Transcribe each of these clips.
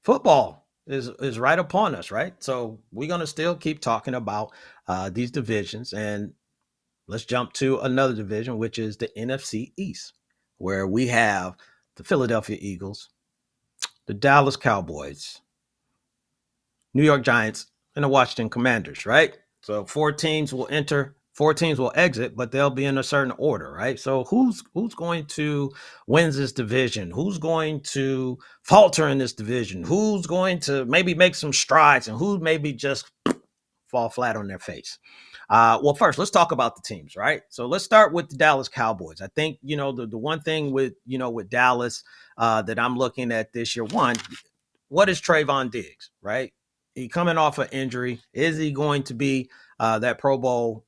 football is right upon us, right? So we're gonna still keep talking about these divisions, and let's jump to another division, which is the NFC East, where we have the Philadelphia Eagles, the Dallas Cowboys, New York Giants, and the Washington Commanders, right? So four teams will enter, four teams will exit, but they'll be in a certain order, right? So who's going to win this division? Who's going to falter in this division? Who's going to maybe make some strides, and who maybe just fall flat on their face? Well, first, let's talk about the teams, right? So let's start with the Dallas Cowboys. I think, the one thing with, with Dallas that I'm looking at this year, one, what is Trayvon Diggs, right? He coming off an injury. Is he going to be that Pro Bowl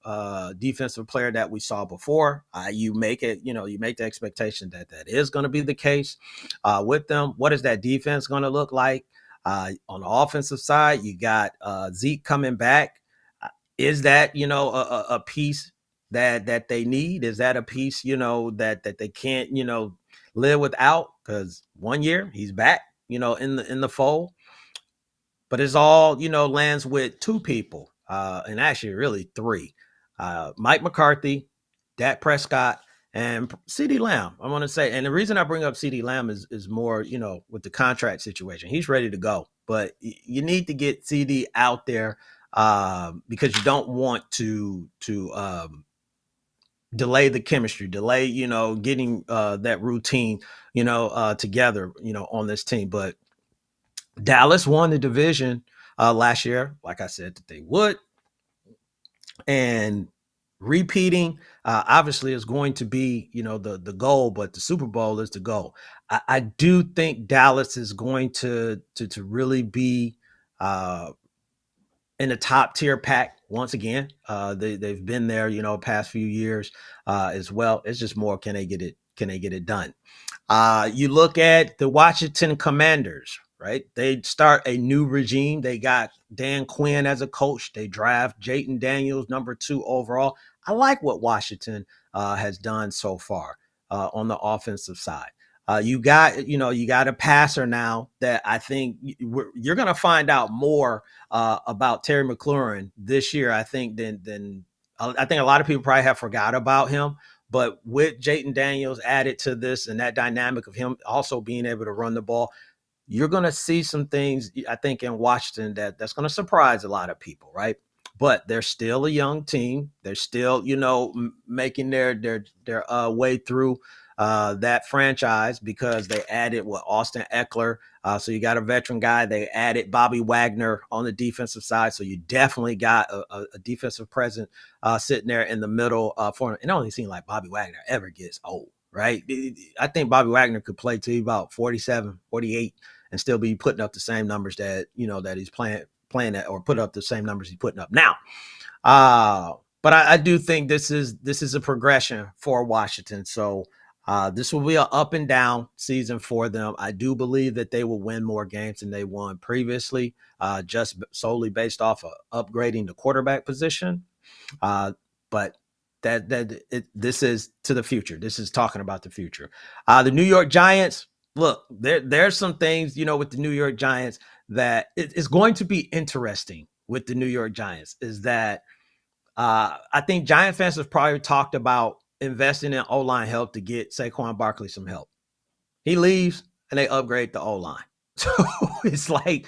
defensive player that we saw before? You make it, you make the expectation that that is going to be the case with them. What is that defense going to look like? On the offensive side, you got Zeke coming back. Is that a piece that they need? Is that a piece that they can't live without? Because 1 year he's back in the fold, but it's all lands with two people, and actually really three: Mike McCarthy, Dak Prescott, and CeeDee Lamb. I want to say, and the reason I bring up CeeDee Lamb is more with the contract situation. He's ready to go, but you need to get CD out there because you don't want to delay the chemistry, delay getting that routine together on this team. But Dallas won the division last year, like I said that they would, and repeating obviously is going to be the goal, but the Super Bowl is the goal. I do think Dallas is going to really be in the top tier pack once again. They've been there past few years as well. It's just more, can they get it done? You look at the Washington Commanders, right? They start a new regime. They got Dan Quinn as a coach. They draft Jayden Daniels, number 2 overall. I like what Washington has done so far on the offensive side. You got a passer now that I think you're going to find out more about Terry McLaurin this year. I think than I think a lot of people probably have forgot about him. But with Jayden Daniels added to this and that dynamic of him also being able to run the ball, you're going to see some things, I think, in Washington that's going to surprise a lot of people, right? But they're still a young team. They're still, making their way through that franchise because they added Austin Eckler. So you got a veteran guy. They added Bobby Wagner on the defensive side. So you definitely got a defensive presence sitting there in the middle for him. It only seems like Bobby Wagner ever gets old, right? I think Bobby Wagner could play to about 47, 48 and still be putting up the same numbers that he's playing at, or put up the same numbers he's putting up now. But I do think this is a progression for Washington. So this will be an up and down season for them. I do believe that they will win more games than they won previously, just solely based off of upgrading the quarterback position. But this is to the future. This is talking about the future. The New York Giants. Look, there's some things with the New York Giants that it's going to be interesting with the New York Giants. Is that I think Giant fans have probably talked about investing in O-line help to get Saquon Barkley some help. He leaves and they upgrade the O-line. So it's like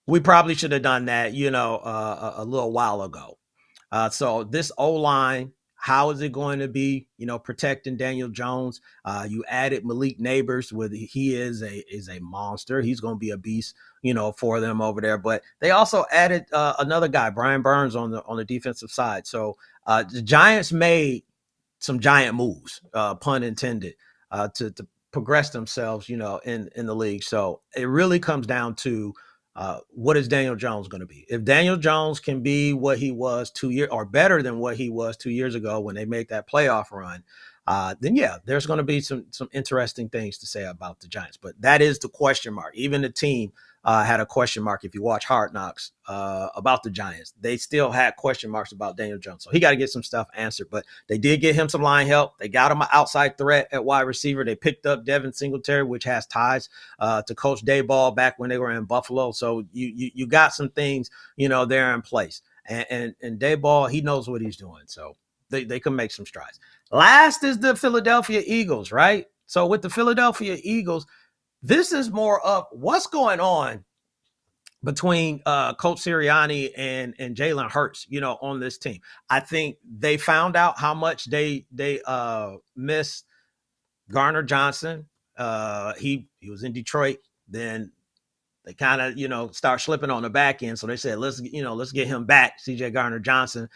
we probably should have done that, a little while ago. So this O-line, how is it going to be, protecting Daniel Jones? You added Malik Neighbors, with he is a monster. He's going to be a beast, for them over there. But they also added another guy, Brian Burns, on the defensive side. So the Giants made some giant moves, pun intended, to progress themselves, in the league. So it really comes down to what is Daniel Jones going to be? If Daniel Jones can be what he was 2 years, or better than what he was 2 years ago when they made that playoff run, then yeah, there's going to be some interesting things to say about the Giants. But that is the question mark. Even the team had a question mark. If you watch Hard Knocks about the Giants, they still had question marks about Daniel Jones. So he got to get some stuff answered. But they did get him some line help. They got him an outside threat at wide receiver. They picked up Devin Singletary, which has ties to Coach Dayball back when they were in Buffalo. So you got some things, there in place. And Dayball, he knows what he's doing. So they can make some strides. Last is the Philadelphia Eagles, right? So with the Philadelphia Eagles, this is more of what's going on between Coach Sirianni and Jalen Hurts, on this team. I think they found out how much they miss Garner Johnson. He was in Detroit. Then they kind of, start slipping on the back end. So they said, let's get him back, CJ Garner Johnson,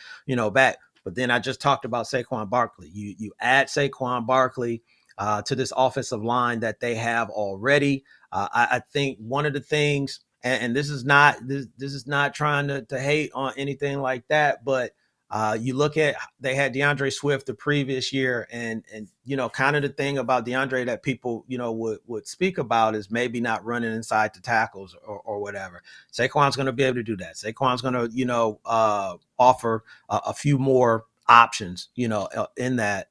back. But then I just talked about Saquon Barkley. You add Saquon Barkley to this offensive line that they have already. I think one of the things, and this is not trying to hate on anything like that, but you look at, they had DeAndre Swift the previous year, and kind of the thing about DeAndre that people would speak about is maybe not running inside the tackles or whatever. Saquon's going to be able to do that. Saquon's going to offer a few more options in that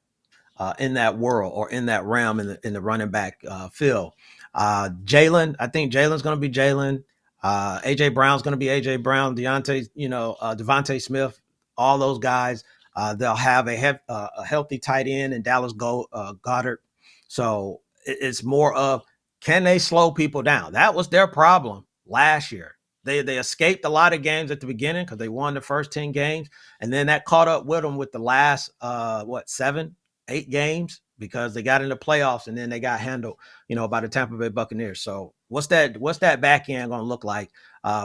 world, or in that realm, in the running back field. Jalen, I think Jalen's going to be Jalen. AJ Brown's going to be AJ Brown. Devontae Smith, all those guys. They'll have a healthy tight end in Dallas Goedert. So it's more of, can they slow people down? That was their problem last year. They escaped a lot of games at the beginning because they won the first 10 games. And then that caught up with them with the last, 7-8 games, because they got in the playoffs and then they got handled, by the Tampa Bay Buccaneers. So what's that back end going to look like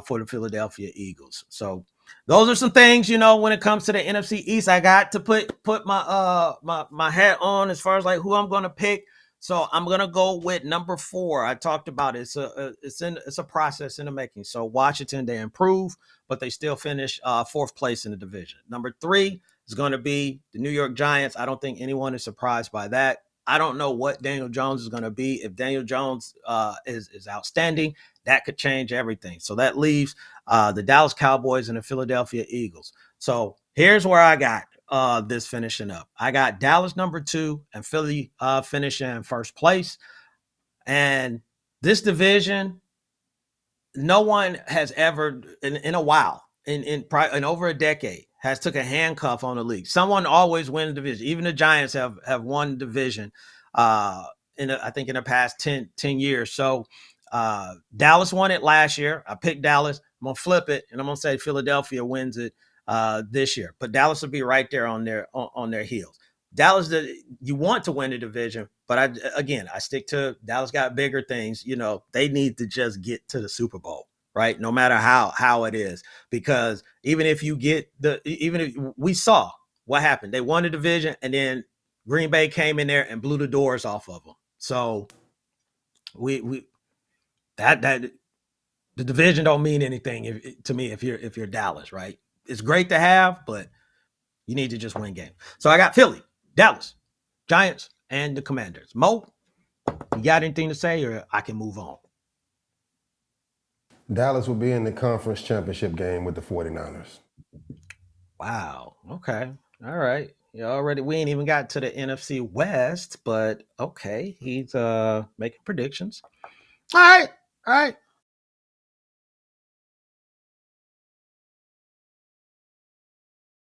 for the Philadelphia Eagles? So those are some things, when it comes to the NFC East, I got to put my my hat on as far as like who I'm going to pick. So I'm gonna go with number 4. I talked about it. It's a process in the making. So Washington, they improve, but they still finish 4th place in the division. Number 3 is going to be the New York Giants. I don't think anyone is surprised by that. I don't know what Daniel Jones is going to be. If Daniel Jones is outstanding, that could change everything. So that leaves the Dallas Cowboys and the Philadelphia Eagles. So here's where I got this finishing up. I got Dallas number 2 and Philly finishing in 1st place. And this division, no one has ever in a while, in over a decade, has took a handcuff on the league. Someone always wins the division. Even the Giants have won division I think in the past 10 years. So Dallas won it last year. I picked Dallas. I'm gonna flip it and I'm gonna say Philadelphia wins it this year. But Dallas will be right there on their heels. Dallas, you want to win the division, but I stick to Dallas. Got bigger things. They need to just get to the Super Bowl, right? No matter how it is, because even if we saw what happened, they won the division, and then Green Bay came in there and blew the doors off of them. So that the division don't mean anything to me if you're Dallas, right? It's great to have, but you need to just win games. So I got Philly, Dallas, Giants, and the Commanders. Mo, you got anything to say, or I can move on? Dallas will be in the conference championship game with the 49ers. Wow. Okay. All right. We ain't even got to the NFC West, but okay. He's making predictions. All right. All right.